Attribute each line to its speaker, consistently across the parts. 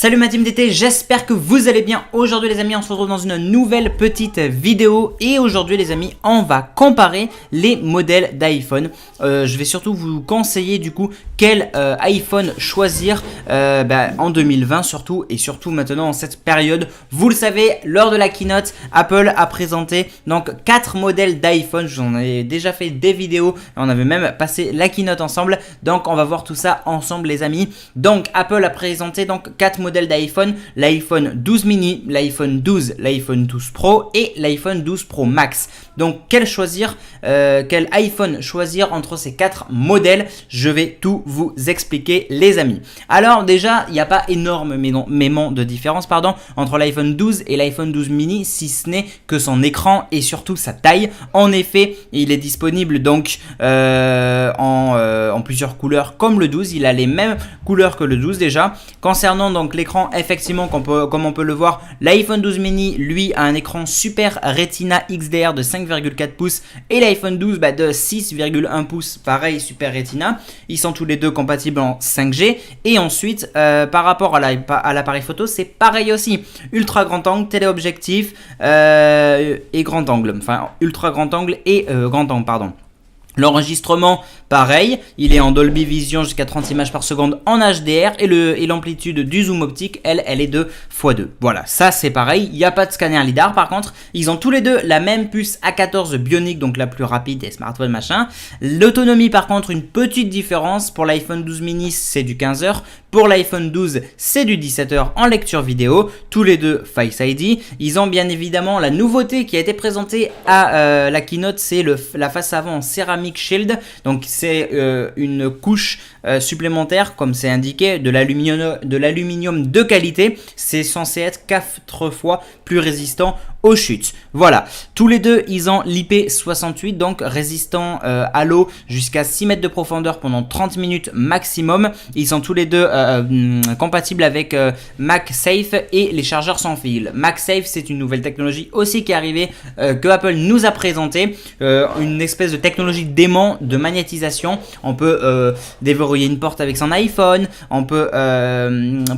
Speaker 1: Salut ma team d'été, j'espère que vous allez bien. Aujourd'hui les amis, on se retrouve dans une nouvelle petite vidéo. Et aujourd'hui les amis, on va comparer les modèles d'iPhone. Je vais surtout vous conseiller du coup quel iPhone choisir en 2020 surtout. Et surtout maintenant en cette période. Vous le savez, lors de la keynote, Apple a présenté donc 4 modèles d'iPhone. J'en ai déjà fait des vidéos, on avait même passé la keynote ensemble. Donc on va voir tout ça ensemble les amis. Donc Apple a présenté donc 4 modèles d'iPhone, l'iPhone 12 mini, l'iPhone 12, l'iPhone 12 Pro et l'iPhone 12 Pro Max. Donc quel iPhone choisir entre ces 4 modèles? Je vais tout vous expliquer les amis. Alors déjà, il n'y a pas énormément de différence entre l'iPhone 12 et l'iPhone 12 mini, si ce n'est que son écran et surtout sa taille. En effet, il est disponible donc en plusieurs couleurs comme le 12. Il a les mêmes couleurs que le 12 déjà. Concernant donc l'écran, effectivement, comme on peut le voir, l'iPhone 12 mini, lui, a un écran Super Retina XDR de 5,4 pouces et l'iPhone 12 de 6,1 pouces, pareil Super Retina. Ils sont tous les deux compatibles en 5G. Et ensuite, par rapport à l'appareil photo, c'est pareil aussi. Ultra grand angle, téléobjectif et grand angle. Enfin, ultra grand angle et grand angle, pardon. L'enregistrement, pareil, il est en Dolby Vision jusqu'à 30 images par seconde en HDR et l'amplitude du zoom optique, elle est de x2. Voilà, ça c'est pareil, il n'y a pas de scanner lidar. Par contre, ils ont tous les deux la même puce A14 Bionic, donc la plus rapide des smartphones machin. L'autonomie par contre, une petite différence, pour l'iPhone 12 mini c'est du 15 heures, pour l'iPhone 12 c'est du 17 heures en lecture vidéo, tous les deux Face ID. Ils ont bien évidemment la nouveauté qui a été présentée à la keynote, c'est la face avant en Ceramic Shield, donc c'est une couche supplémentaire comme c'est indiqué de l'aluminium de qualité. C'est censé être 4 fois plus résistant aux chutes. Voilà, tous les deux ils ont l'IP68, donc résistant à l'eau jusqu'à 6 mètres de profondeur pendant 30 minutes maximum. Ils sont tous les deux compatibles avec MagSafe et les chargeurs sans fil. MagSafe, c'est une nouvelle technologie aussi qui est arrivée, que Apple nous a présenté, une espèce de technologie d'aimant de magnétisation. On peut déverrouiller une porte avec son iPhone, on peut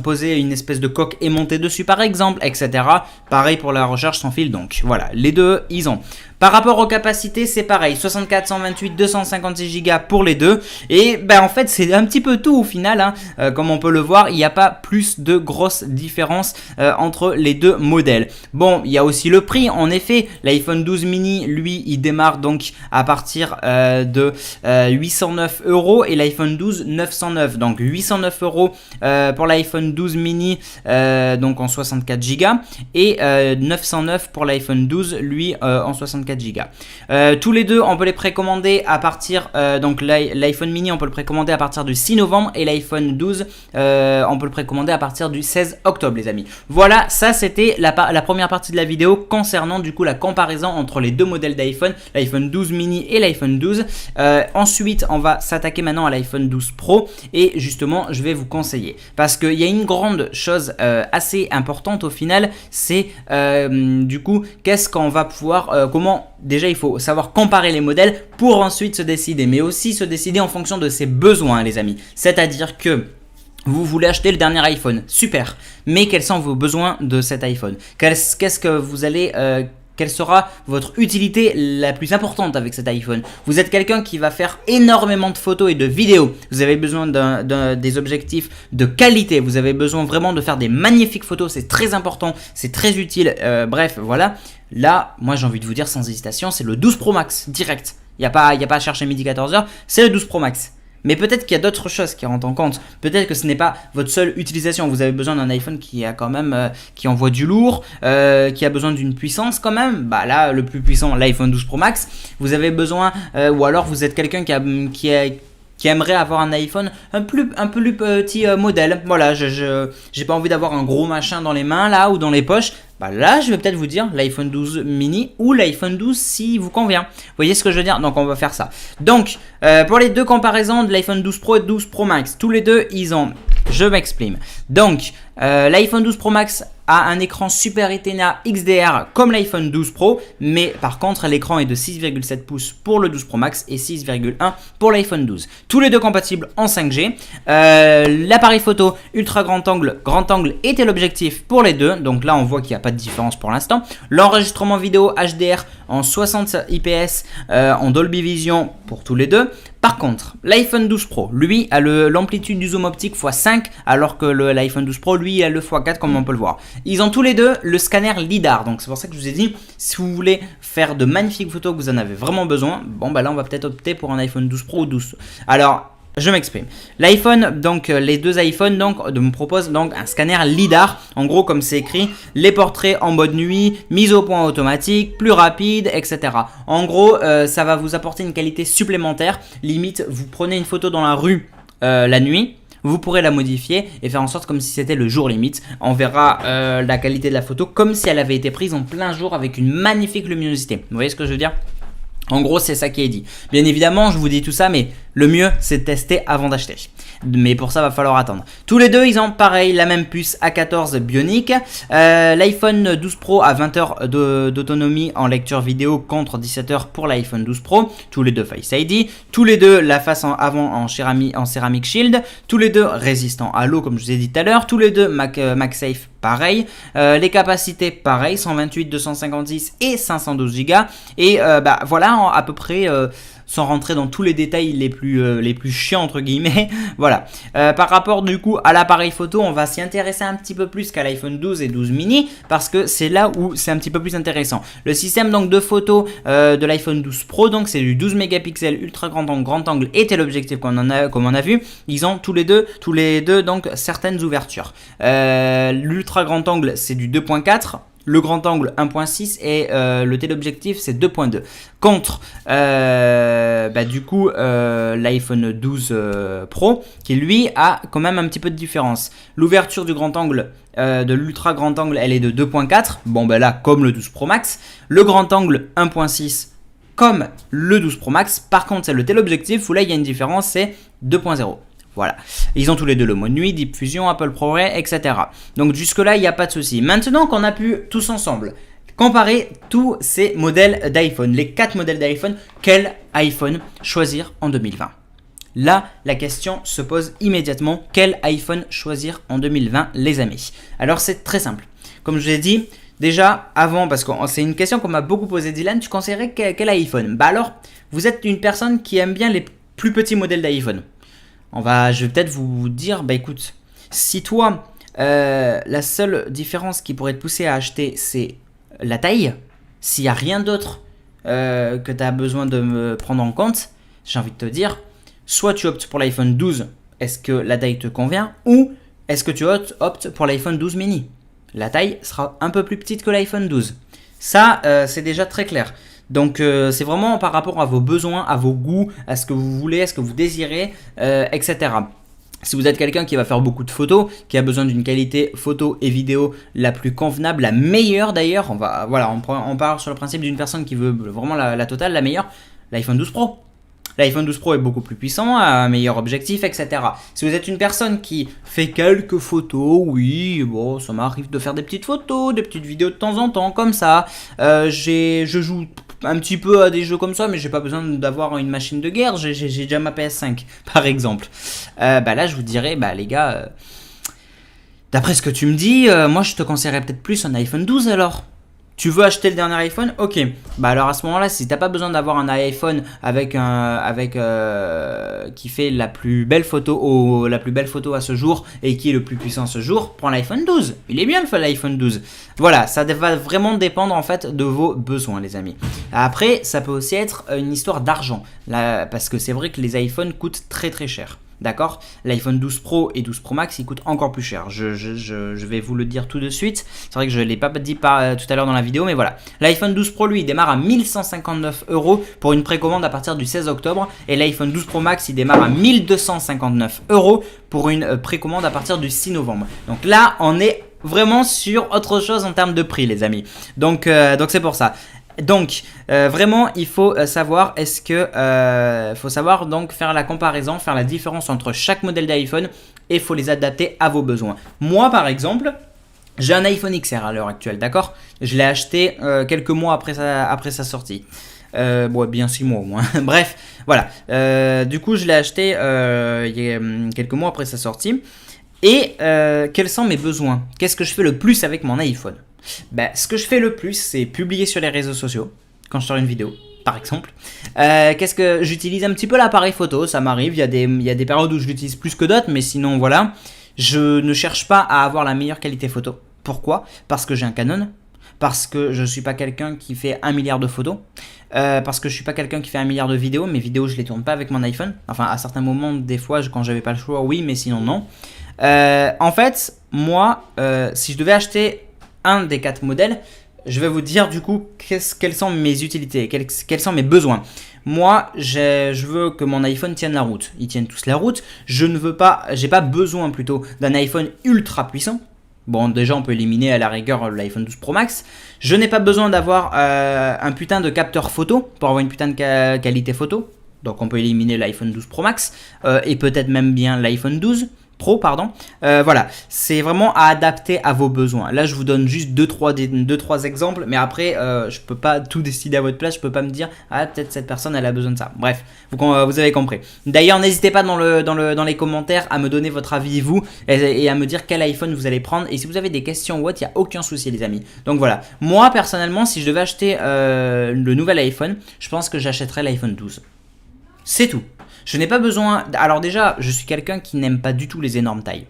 Speaker 1: poser une espèce de coque aimantée dessus par exemple, etc. Pareil pour la recharge sans fil. Donc voilà, les deux ils ont. Par rapport aux capacités, c'est pareil, 64, 128, 256 Go pour les deux. Et en fait, c'est un petit peu tout au final, hein. Comme on peut le voir, il n'y a pas plus de grosses différences entre les deux modèles. Bon, il y a aussi le prix. En effet, l'iPhone 12 mini, lui, il démarre donc à partir de 809 € et l'iPhone 12, 909. Donc 809 € pour l'iPhone 12 mini, donc en 64 Go. Et 909 pour l'iPhone 12, lui, en 64 Go. Tous les deux on peut les précommander à partir donc l'iPhone mini on peut le précommander à partir du 6 novembre et l'iPhone 12 on peut le précommander à partir du 16 octobre les amis. Voilà, ça c'était la première partie de la vidéo concernant du coup la comparaison entre les deux modèles d'iPhone, l'iPhone 12 mini et l'iPhone 12. Ensuite on va s'attaquer maintenant à l'iPhone 12 Pro et justement je vais vous conseiller parce qu'il y a une grande chose assez importante au final, c'est du coup qu'est-ce qu'on va pouvoir déjà il faut savoir comparer les modèles pour ensuite se décider, mais aussi se décider en fonction de ses besoins les amis. C'est-à-dire que vous voulez acheter le dernier iPhone, super, mais quels sont vos besoins de cet iPhone? Qu'est-ce que vous allez quelle sera votre utilité la plus importante avec cet iPhone? Vous êtes quelqu'un qui va faire énormément de photos et de vidéos. Vous avez besoin des objectifs de qualité. Vous avez besoin vraiment de faire des magnifiques photos. C'est très important, c'est très utile. Bref, voilà. Là, moi j'ai envie de vous dire sans hésitation, c'est le 12 Pro Max, direct. Il n'y a pas à chercher midi 14h, c'est le 12 Pro Max. Mais peut-être qu'il y a d'autres choses qui rentrent en compte. Peut-être que ce n'est pas votre seule utilisation. Vous avez besoin d'un iPhone qui a quand même, qui envoie du lourd, qui a besoin d'une puissance quand même. Là, le plus puissant, l'iPhone 12 Pro Max. Vous avez besoin, ou alors vous êtes quelqu'un qui aimerait avoir un iPhone un peu plus petit modèle. Voilà, j'ai pas envie d'avoir un gros machin dans les mains là ou dans les poches. Là, je vais peut-être vous dire l'iPhone 12 mini ou l'iPhone 12 si vous convient. Vous voyez ce que je veux dire? Donc, on va faire ça. Donc, pour les deux comparaisons de l'iPhone 12 Pro et 12 Pro Max, tous les deux, ils ont... Je m'exprime. Donc, l'iPhone 12 Pro Max a un écran Super Retina XDR comme l'iPhone 12 Pro, mais par contre l'écran est de 6,7 pouces pour le 12 Pro Max et 6,1 pour l'iPhone 12. Tous les deux compatibles en 5G. L'appareil photo ultra grand angle et téléobjectif pour les deux, donc là on voit qu'il n'y a pas de différence pour l'instant. L'enregistrement vidéo HDR en 60 IPS en Dolby Vision pour tous les deux. Par contre, l'iPhone 12 Pro, lui, a l'amplitude du zoom optique x5, alors que l'iPhone 12 Pro, lui, a le x4 comme on peut le voir. Ils ont tous les deux le scanner LiDAR, donc c'est pour ça que je vous ai dit, si vous voulez faire de magnifiques photos, que vous en avez vraiment besoin, bon bah là on va peut-être opter pour un iPhone 12 Pro ou 12. Alors, je m'exprime. L'iPhone, donc les deux iPhones me proposent donc un scanner LiDAR. En gros, comme c'est écrit, les portraits en mode nuit, mise au point automatique, plus rapide, etc. En gros, ça va vous apporter une qualité supplémentaire. Limite, vous prenez une photo dans la rue la nuit. Vous pourrez la modifier et faire en sorte comme si c'était le jour limite. On verra la qualité de la photo comme si elle avait été prise en plein jour avec une magnifique luminosité. Vous voyez ce que je veux dire ? En gros, c'est ça qui est dit. Bien évidemment, je vous dis tout ça, mais le mieux, c'est de tester avant d'acheter. Mais pour ça, va falloir attendre. Tous les deux, ils ont pareil, la même puce A14 Bionic. L'iPhone 12 Pro a 20 heures d'autonomie en lecture vidéo contre 17 heures pour l'iPhone 12 Pro. Tous les deux Face ID. Tous les deux, la face avant en céramique Shield. Tous les deux résistants à l'eau, comme je vous ai dit tout à l'heure. Tous les deux MagSafe, pareil. Les capacités, pareil, 128, 256 et 512 Go. Et voilà, à peu près... sans rentrer dans tous les détails les plus chiants entre guillemets. Voilà. Par rapport du coup à l'appareil photo, on va s'y intéresser un petit peu plus qu'à l'iPhone 12 et 12 mini parce que c'est là où c'est un petit peu plus intéressant. Le système donc de photo de l'iPhone 12 Pro, donc c'est du 12 mégapixels ultra grand angle et téléobjectif comme on a vu. Ils ont tous les deux donc certaines ouvertures. L'ultra grand angle c'est du 2.4. Le grand angle 1.6 et le téléobjectif c'est 2.2. Contre du coup l'iPhone 12 Pro qui lui a quand même un petit peu de différence. L'ouverture du grand angle de l'ultra grand angle elle est de 2.4. Bon ben là comme le 12 Pro Max. Le grand angle 1.6 comme le 12 Pro Max. Par contre c'est le téléobjectif où là il y a une différence, c'est 2.0. Voilà, ils ont tous les deux le mode nuit, Deep Fusion, Apple ProRes, etc. Donc jusque là il n'y a pas de souci. Maintenant qu'on a pu tous ensemble comparer tous ces modèles d'iPhone, les 4 modèles d'iPhone, quel iPhone choisir en 2020 ? Là, la question se pose immédiatement, quel iPhone choisir en 2020 les amis ? Alors c'est très simple, comme je vous ai dit, déjà avant, parce que c'est une question qu'on m'a beaucoup posée, Dylan, tu conseillerais quel iPhone ? Bah alors, vous êtes une personne qui aime bien les plus petits modèles d'iPhone. Je vais peut-être vous dire, bah écoute, si toi, la seule différence qui pourrait te pousser à acheter, c'est la taille, s'il n'y a rien d'autre que tu as besoin de me prendre en compte, j'ai envie de te dire, soit tu optes pour l'iPhone 12, est-ce que la taille te convient, ou est-ce que tu optes pour l'iPhone 12 mini ? La taille sera un peu plus petite que l'iPhone 12. Ça, c'est déjà très clair. Donc c'est vraiment par rapport à vos besoins, à vos goûts, à ce que vous voulez, à ce que vous désirez, etc. Si vous êtes quelqu'un qui va faire beaucoup de photos, qui a besoin d'une qualité photo et vidéo la plus convenable, la meilleure d'ailleurs, on part sur le principe d'une personne qui veut vraiment la totale, la meilleure, l'iPhone 12 Pro. L'iPhone 12 Pro est beaucoup plus puissant, a un meilleur objectif, etc. Si vous êtes une personne qui fait quelques photos, oui, bon, ça m'arrive de faire des petites photos, des petites vidéos de temps en temps, comme ça. Je joue un petit peu à des jeux comme ça, mais j'ai pas besoin d'avoir une machine de guerre, j'ai déjà ma PS5, par exemple. Là, je vous dirais, les gars, d'après ce que tu me dis, moi, je te conseillerais peut-être plus un iPhone 12 alors. Tu veux acheter le dernier iPhone ? Ok. Alors à ce moment-là, si t'as pas besoin d'avoir un iPhone qui fait la plus belle photo à ce jour et qui est le plus puissant à ce jour, prends l'iPhone 12. Il est bien l'iPhone 12. Voilà, ça va vraiment dépendre en fait de vos besoins, les amis. Après, ça peut aussi être une histoire d'argent, parce que c'est vrai que les iPhones coûtent très très cher. D'accord ? L'iPhone 12 Pro et 12 Pro Max, il coûte encore plus cher. Je vais vous le dire tout de suite. C'est vrai que je ne l'ai pas dit tout à l'heure dans la vidéo, mais voilà. L'iPhone 12 Pro, lui, il démarre à 1159 € pour une précommande à partir du 16 octobre. Et l'iPhone 12 Pro Max, il démarre à 1259 € pour une précommande à partir du 6 novembre. Donc là, on est vraiment sur autre chose en termes de prix, les amis. Donc c'est pour ça. Donc vraiment il faut savoir donc faire la comparaison, faire la différence entre chaque modèle d'iPhone et il faut les adapter à vos besoins. Moi par exemple, J'ai un iPhone XR à l'heure actuelle, d'accord? Je l'ai acheté quelques mois après sa sortie. Bon, bien 6 mois au moins. Bref, voilà. Du coup, je l'ai acheté il y a quelques mois après sa sortie. Et quels sont mes besoins? Qu'est-ce que je fais le plus avec mon iPhone? Ben, ce que je fais le plus, c'est publier sur les réseaux sociaux quand je sors une vidéo, par exemple. Qu'est-ce que j'utilise un petit peu l'appareil photo, ça m'arrive. Il y a des périodes où je l'utilise plus que d'autres, mais sinon voilà. Je ne cherche pas à avoir la meilleure qualité photo. Pourquoi? Parce que j'ai un Canon. Parce que je ne suis pas quelqu'un qui fait 1 milliard de photos. Parce que je ne suis pas quelqu'un qui fait 1 milliard de vidéos. Mes vidéos, je ne les tourne pas avec mon iPhone. Enfin, à certains moments, des fois, quand j'avais pas le choix, oui, mais sinon, non. En fait, moi, si je devais acheter un des 4 modèles, je vais vous dire du coup quelles sont mes utilités, quels sont mes besoins. Moi, je veux que mon iPhone tienne la route. Ils tiennent tous la route. J'ai pas besoin plutôt d'un iPhone ultra puissant. Bon, déjà, on peut éliminer à la rigueur l'iPhone 12 Pro Max. Je n'ai pas besoin d'avoir un putain de capteur photo pour avoir une putain de qualité photo. Donc, on peut éliminer l'iPhone 12 Pro Max et peut-être même bien l'iPhone 12 Pro, pardon. Voilà, c'est vraiment à adapter à vos besoins. Là, je vous donne juste 2-3 exemples, mais après, je peux pas tout décider à votre place. Je peux pas me dire, ah, peut-être cette personne, elle a besoin de ça. Bref, vous avez compris. D'ailleurs, n'hésitez pas dans les commentaires à me donner votre avis, vous, et à me dire quel iPhone vous allez prendre. Et si vous avez des questions ou autre, il n'y a aucun souci, les amis. Donc voilà, moi, personnellement, si je devais acheter le nouvel iPhone, je pense que j'achèterais l'iPhone 12. C'est tout. Je n'ai pas besoin... Alors déjà, je suis quelqu'un qui n'aime pas du tout les énormes tailles.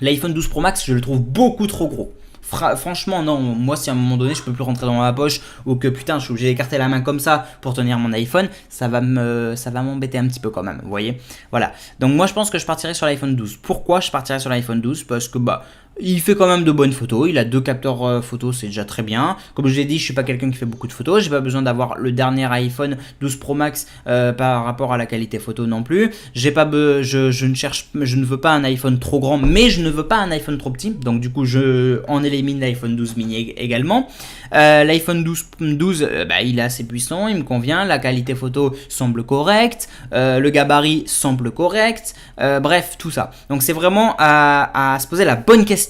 Speaker 1: L'iPhone 12 Pro Max, je le trouve beaucoup trop gros. Franchement, non. Moi, si à un moment donné, je peux plus rentrer dans ma poche ou que putain, je suis obligé d'écarter la main comme ça pour tenir mon iPhone, ça va m'embêter un petit peu quand même, vous voyez. Voilà. Donc moi, je pense que je partirai sur l'iPhone 12. Pourquoi je partirai sur l'iPhone 12? Parce que il fait quand même de bonnes photos, il a 2 capteurs photos, c'est déjà très bien. Comme je l'ai dit, je suis pas quelqu'un qui fait beaucoup de photos, j'ai pas besoin d'avoir le dernier iPhone 12 Pro Max par rapport à la qualité photo non plus. Je ne veux pas un iPhone trop grand, mais je ne veux pas un iPhone trop petit. Donc du coup, on élimine l'iPhone 12 mini également. L'iPhone 12, il est assez puissant, il me convient, la qualité photo semble correcte, le gabarit semble correct, bref, tout ça. Donc c'est vraiment à se poser la bonne question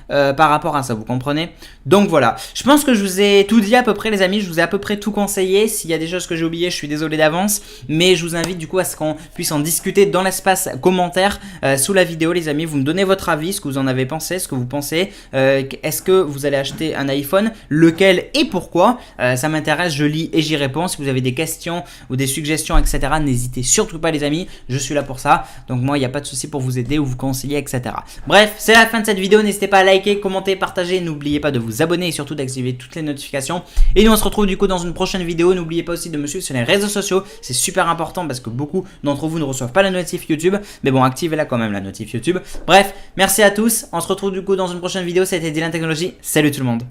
Speaker 1: par rapport à ça, vous comprenez? Donc voilà, je pense que je vous ai tout dit à peu près, les amis, je vous ai à peu près tout conseillé. S'il y a des choses que j'ai oubliées, je suis désolé d'avance, mais je vous invite du coup à ce qu'on puisse en discuter dans l'espace commentaire sous la vidéo, les amis. Vous me donnez votre avis, ce que vous en avez pensé, ce que vous pensez, est-ce que vous allez acheter un iPhone, lequel et pourquoi? Ça m'intéresse, je lis et j'y réponds. Si vous avez des questions ou des suggestions, etc., n'hésitez surtout pas, les amis, je suis là pour ça. Donc moi, il n'y a pas de souci pour vous aider ou vous conseiller, etc. Bref, c'est la fin de cette vidéo. N'hésitez pas à liker, commenter, partager. N'oubliez pas de vous abonner et surtout d'activer toutes les notifications. Et nous, on se retrouve du coup dans une prochaine vidéo. N'oubliez pas aussi de me suivre sur les réseaux sociaux. C'est super important parce que beaucoup d'entre vous ne reçoivent pas la notif YouTube. Mais bon, activez-la quand même, la notif YouTube. Bref, merci à tous. On se retrouve du coup dans une prochaine vidéo. C'était Dylan Technologies. Salut tout le monde.